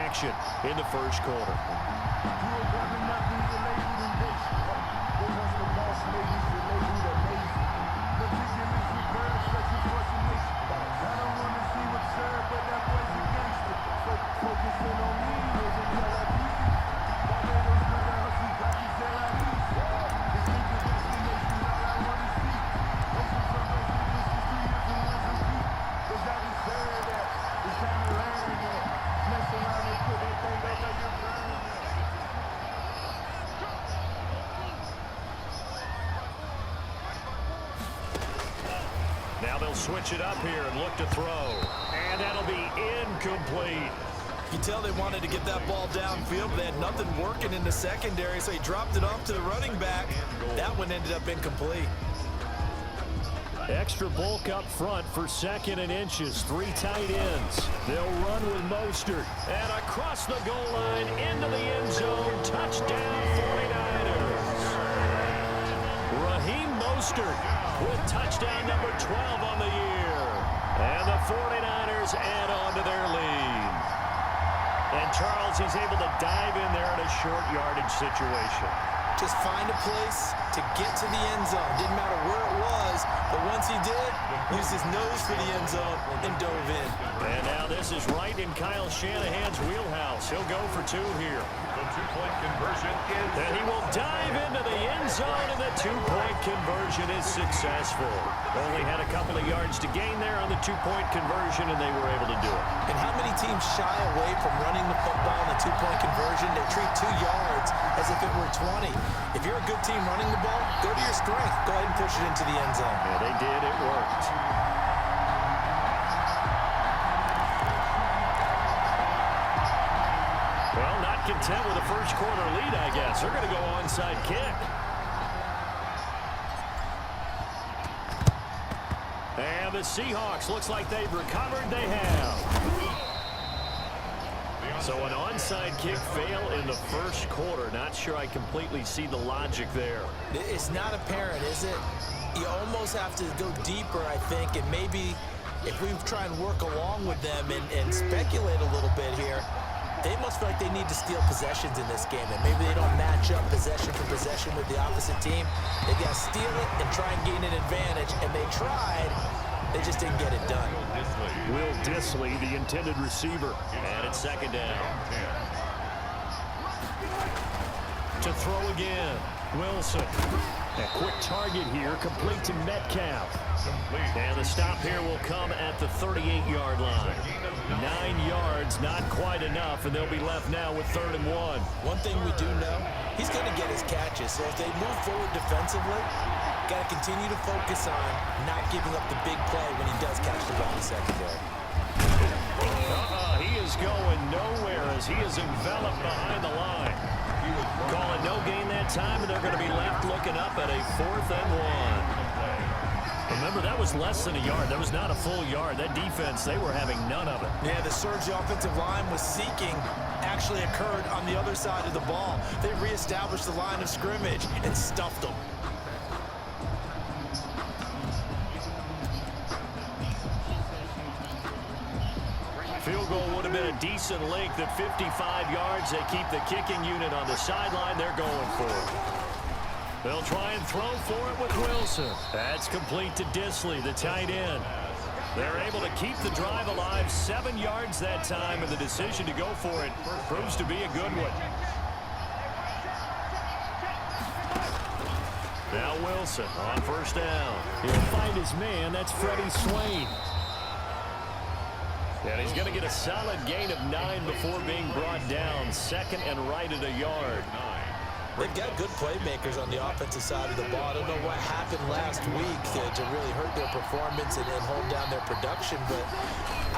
action in the first quarter. Now they'll switch it up here and look to throw. And that'll be incomplete. You can tell they wanted to get that ball downfield, but they had nothing working in the secondary, so he dropped it off to the running back. That one ended up incomplete. Extra bulk up front for 2nd and inches. 3 tight ends. They'll run with Mostert. And across the goal line into the end zone. Touchdown 49ers. Raheem Mostert with touchdown number 12 on the year. And the 49ers add on to their lead. And Charles, he's able to dive in there in a short yardage situation. Just find a place to get to the end zone. Didn't matter where it was, but once he did, used his nose for the end zone and dove in. And now this is right in Kyle Shanahan's wheelhouse. He'll go for 2 here. The 2-point conversion is... And he will dive into the end zone, and the 2-point conversion is successful. Only had a couple of yards to gain there on the 2-point conversion, and they were able to do it. And how many teams shy away from running the football in the 2-point conversion? They treat 2 yards as if it were 20. If you're a good team running the ball, go to your strength. Go ahead and push it into the end zone. Yeah, they did. It worked. Well, not content with a first quarter lead, I guess. They're going to go onside kick. And the Seahawks, looks like they've recovered. They have. So an onside kick fail in the first quarter. Not sure I completely see the logic there. It's not apparent, is it? You almost have to go deeper, I think, and maybe if we try and work along with them and speculate a little bit here, they must feel like they need to steal possessions in this game, and maybe they don't match up possession for possession with the opposite team. They got to steal it and try and gain an advantage, and they tried. They just didn't get it done. Will Dissly, the intended receiver. And it's 2nd down. To throw again. Wilson. A quick target here, complete to Metcalf. And the stop here will come at the 38-yard line. 9 yards, not quite enough, and they'll be left now with 3rd and 1. One thing we do know, he's going to get his catches. So if they move forward defensively, got to continue to focus on not giving up the big play when he does catch the ball in the secondary. He is going nowhere as he is enveloped behind the line. Calling no gain that time, and they're going to be left looking up at a 4th and 1. Remember, that was less than a yard. That was not a full yard. That defense, they were having none of it. Yeah, the surge the offensive line was seeking actually occurred on the other side of the ball. They reestablished the line of scrimmage and stuffed them. Field goal would have been a decent length at 55 yards. They keep the kicking unit on the sideline. They're going for it. They'll try and throw for it with Wilson. That's complete to Dissly, the tight end. They're able to keep the drive alive. 7 yards that time, and the decision to go for it proves to be a good one. Now Wilson on 1st down. He'll find his man. That's Freddie Swain. And he's going to get a solid gain of 9 before being brought down. 2nd and right at a yard. They've got good playmakers on the offensive side of the ball. I don't know what happened last week to really hurt their performance and hold down their production, but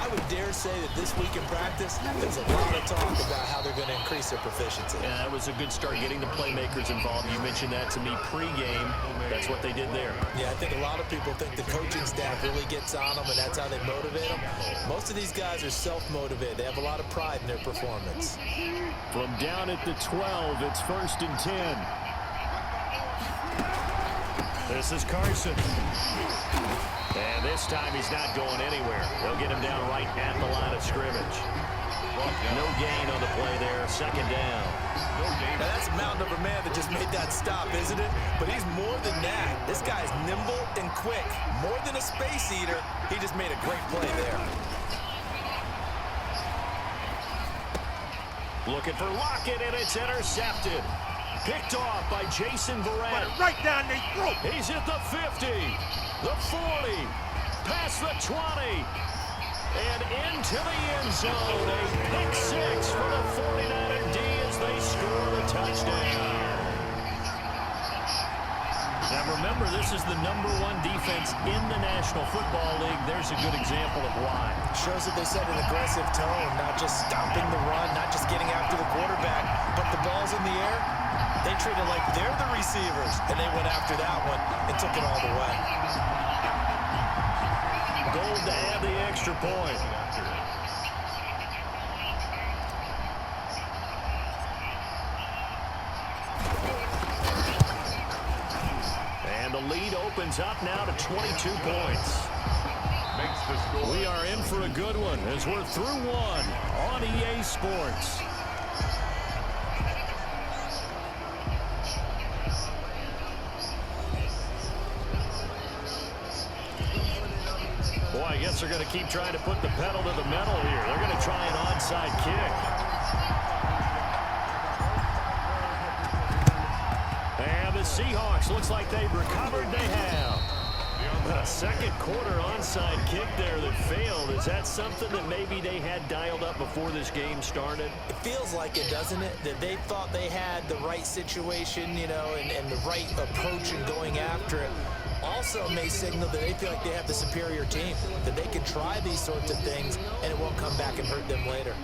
I would dare say that this week in practice, there's a lot of talk about how they're going to increase their proficiency. Yeah, that was a good start getting the playmakers involved. You mentioned that to me pregame. That's what they did there. Yeah, I think a lot of people think the coaching staff really gets on them, and that's how they motivate them. Most of these guys are self-motivated. They have a lot of pride in their performance. From down at the 12, it's 1st and 10. This is Carson. And this time he's not going anywhere. They'll get him down right at the line of scrimmage. No gain on the play there. Second down. Now that's a mountain of a man that just made that stop, isn't it? But he's more than that. This guy's nimble and quick. More than a space eater, he just made a great play there. Looking for Lockett, and it's intercepted. Picked off by Jason Verrett. Right down their throat. He's at the 50, the 40, past the 20, and into the end zone. A pick six for the 49er D as they score the touchdown. Now remember, this is the #1 defense in the National Football League. There's a good example of why. Shows that they set an aggressive tone, not just stopping the run, not just getting after the quarterback, but the ball's in the air. They treat it like they're the receivers, and they went after that one and took it all the way. Gold to add the extra point. And the lead opens up now to 22 points. Makes the score. We are in for a good one as we're through one on EA Sports. Boy, I guess they're going to keep trying to put the pedal to the metal here. They're going to try an onside kick. And the Seahawks, looks like they've recovered. They have. A second quarter onside kick there that failed. Is that something that maybe they had dialed up before this game started? It feels like it, doesn't it? That they thought they had the right situation, you know, and the right approach in going after it. Also may signal that they feel like they have the superior team, that they can try these sorts of things and it won't come back and hurt them later.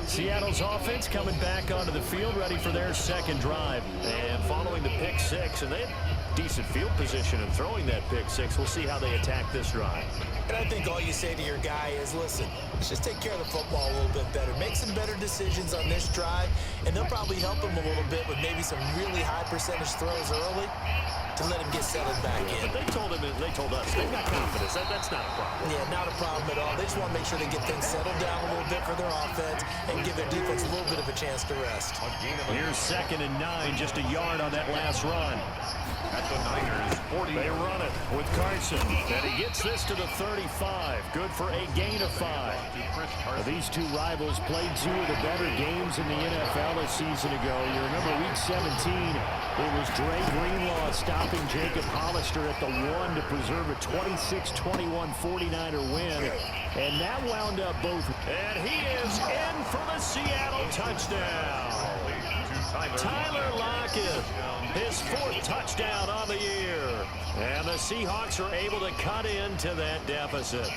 Seattle's offense coming back onto the field, ready for their second drive. And following the pick six, and they had decent field position in throwing that pick six. We'll see how they attack this drive. And I think all you say to your guy is, listen, let's just take care of the football a little bit better. Make some better decisions on this drive, and they'll probably help him a little bit with maybe some really high percentage throws early to let him get settled back in. But they told us they've got confidence. That's not a problem. Yeah, not a problem at all. They just want to make sure they get things settled down a little bit for their offense and give their defense a little bit of a chance to rest. Here's 2nd and 9, just a yard on that last run. At the Niners, 40. They run it with Carson, and he gets this to the 35. Good for a gain of 5. These two rivals played two of the better games in the NFL a season ago. You remember Week 17, it was Dre Greenlaw stopping Jacob Hollister at the 1 to preserve a 26-21 49er win. And that wound up both. And he is in for the Seattle touchdown. Tyler Lockett, his 4th touchdown on the year. And the Seahawks are able to cut into that deficit.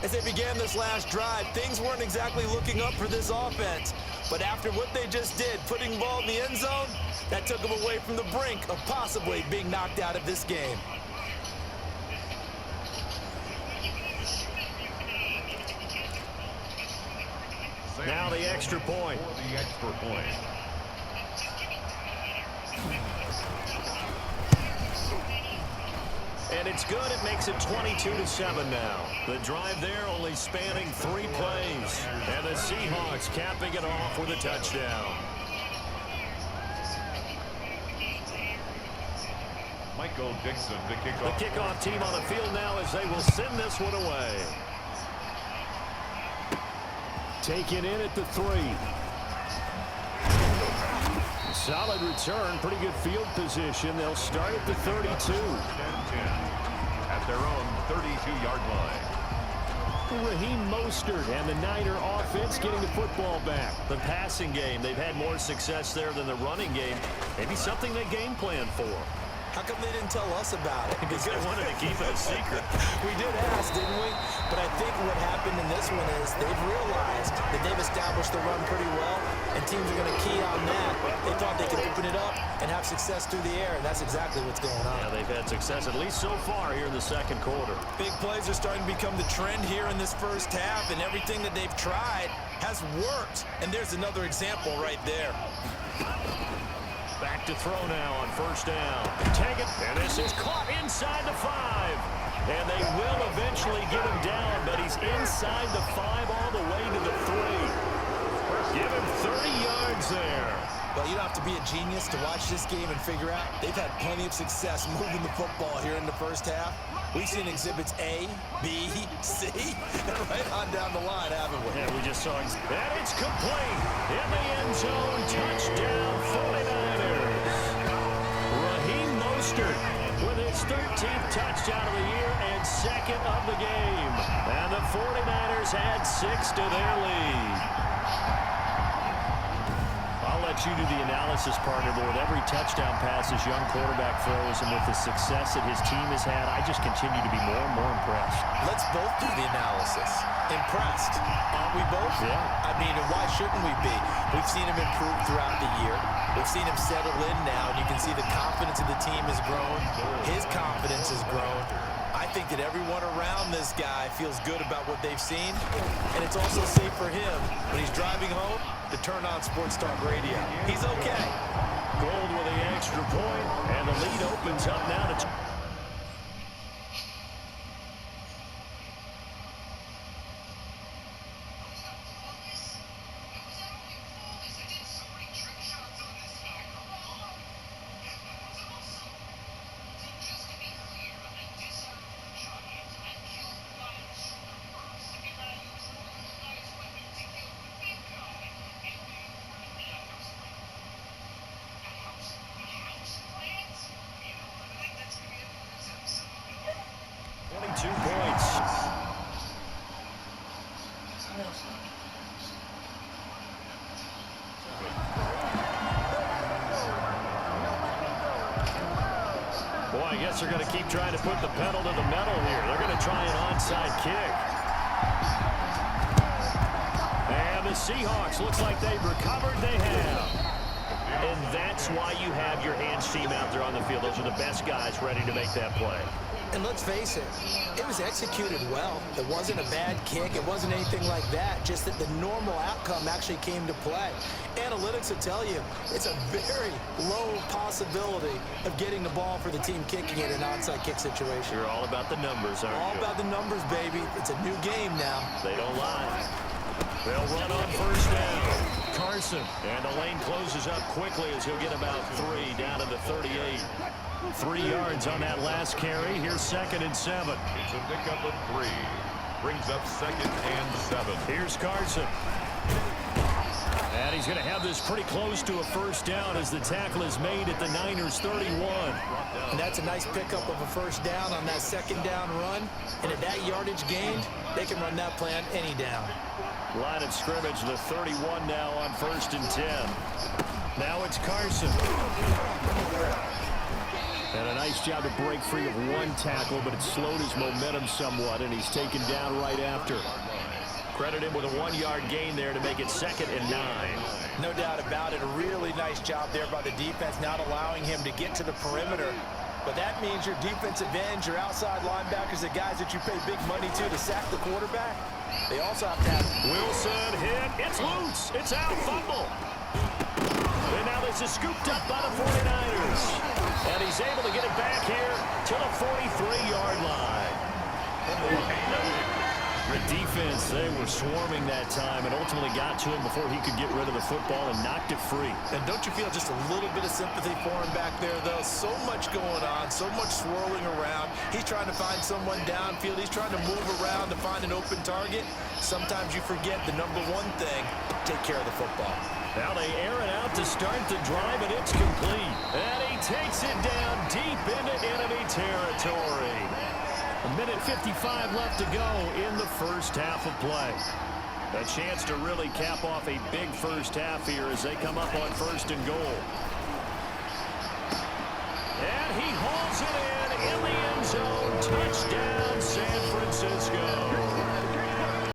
As they began this last drive, things weren't exactly looking up for this offense. But after what they just did, putting the ball in the end zone, that took them away from the brink of possibly being knocked out of this game. Now the extra point. The extra point. And it's good. It makes it 22-7 now. The drive there only spanning 3 plays. And the Seahawks capping it off with a touchdown. Michael Dixon, the kickoff. The kickoff team on the field now as they will send this one away. Taken in at the 3. Solid return, pretty good field position. They'll start at the 32. 10-10 at their own 32-yard line. Raheem Mostert and the Niner offense getting the football back. The passing game, they've had more success there than the running game. Maybe something they game plan for. How come they didn't tell us about it? Because they wanted to keep it a secret. We did ask, didn't we? But I think what happened in this one is they've realized that they've established the run pretty well, and teams are going to key on that. They thought they could open it up and have success through the air, and that's exactly what's going on. Yeah, they've had success, at least so far, here in the second quarter. Big plays are starting to become the trend here in this first half, and everything that they've tried has worked. And there's another example right there. Back to throw now on first down. Take it, and this is caught inside the 5. And they will eventually get him down, but he's inside the 5 all the way to the 3. Give him 30 yards there. Well, you don't have to be a genius to watch this game and figure out they've had plenty of success moving the football here in the first half. We've seen exhibits A, B, C, and right on down the line, haven't we? Yeah, we just saw it. And it's complete. In the end zone, touchdown 49ers. Raheem Mostert with his 13th touchdown of the year and second of the game. And the 49ers add 6 to their lead. I'll let you do the analysis, partner, but with every touchdown pass his young quarterback throws and with the success that his team has had, I just continue to be more and more impressed. Let's both do the analysis. Impressed. Aren't we both? Yeah. I mean, why shouldn't we be? We've seen him improve throughout the year. We've seen him settle in now, and you can see the confidence of the team has grown. His confidence has grown. I think that everyone around this guy feels good about what they've seen, and it's also safe for him when he's driving home to turn on Sports Talk Radio. He's okay. Gold with the extra point, and the lead opens up now to... Boy, I guess they're going to keep trying to put the pedal to the metal here. They're going to try an onside kick. And the Seahawks, looks like they've recovered. They have. And that's why you have your hands team out there on the field. Those are the best guys ready to make that play. And let's face it, it was executed well. It wasn't a bad kick. It wasn't anything like that. Just that the normal outcome actually came to play. Analytics will tell you it's a very low possibility of getting the ball for the team kicking it in an onside kick situation. You're all about the numbers, aren't you? All about the numbers, baby. It's a new game now. They don't lie. They'll run on first down. Carson, and the lane closes up quickly as he'll get about 3 down to the 38. 3 yards on that last carry. Here's 2nd and 7. It's a pickup of 3. Brings up 2nd and 7. Here's Carson. And he's going to have this pretty close to a first down as the tackle is made at the Niners 31. And that's a nice pickup of a first down on that 2nd down run. And at that yardage gained, they can run that play on any down. Line of scrimmage, the 31 now on 1st and 10. Now it's Carson. And a nice job to break free of one tackle, but it slowed his momentum somewhat, and he's taken down right after. Credit him with a 1-yard gain there to make it 2nd and 9. No doubt about it. A really nice job there by the defense, not allowing him to get to the perimeter. But that means your defensive ends, your outside linebackers, the guys that you pay big money to sack the quarterback, they also have to have... Wilson hit. It's loose. It's out. Fumble. And now this is scooped up by the 49ers. And he's able to get it back here to the 43-yard line. The defense, they were swarming that time and ultimately got to him before he could get rid of the football and knocked it free. And don't you feel just a little bit of sympathy for him back there, though? So much going on, so much swirling around. He's trying to find someone downfield. He's trying to move around to find an open target. Sometimes you forget the number one thing, take care of the football. Now they air it out to start the drive, and it's complete. And he takes it down deep into enemy territory. 1:55 left to go in the first half of play. A chance to really cap off a big first half here as they come up on 1st and goal. And he hauls it in the end zone. Touchdown, San Francisco.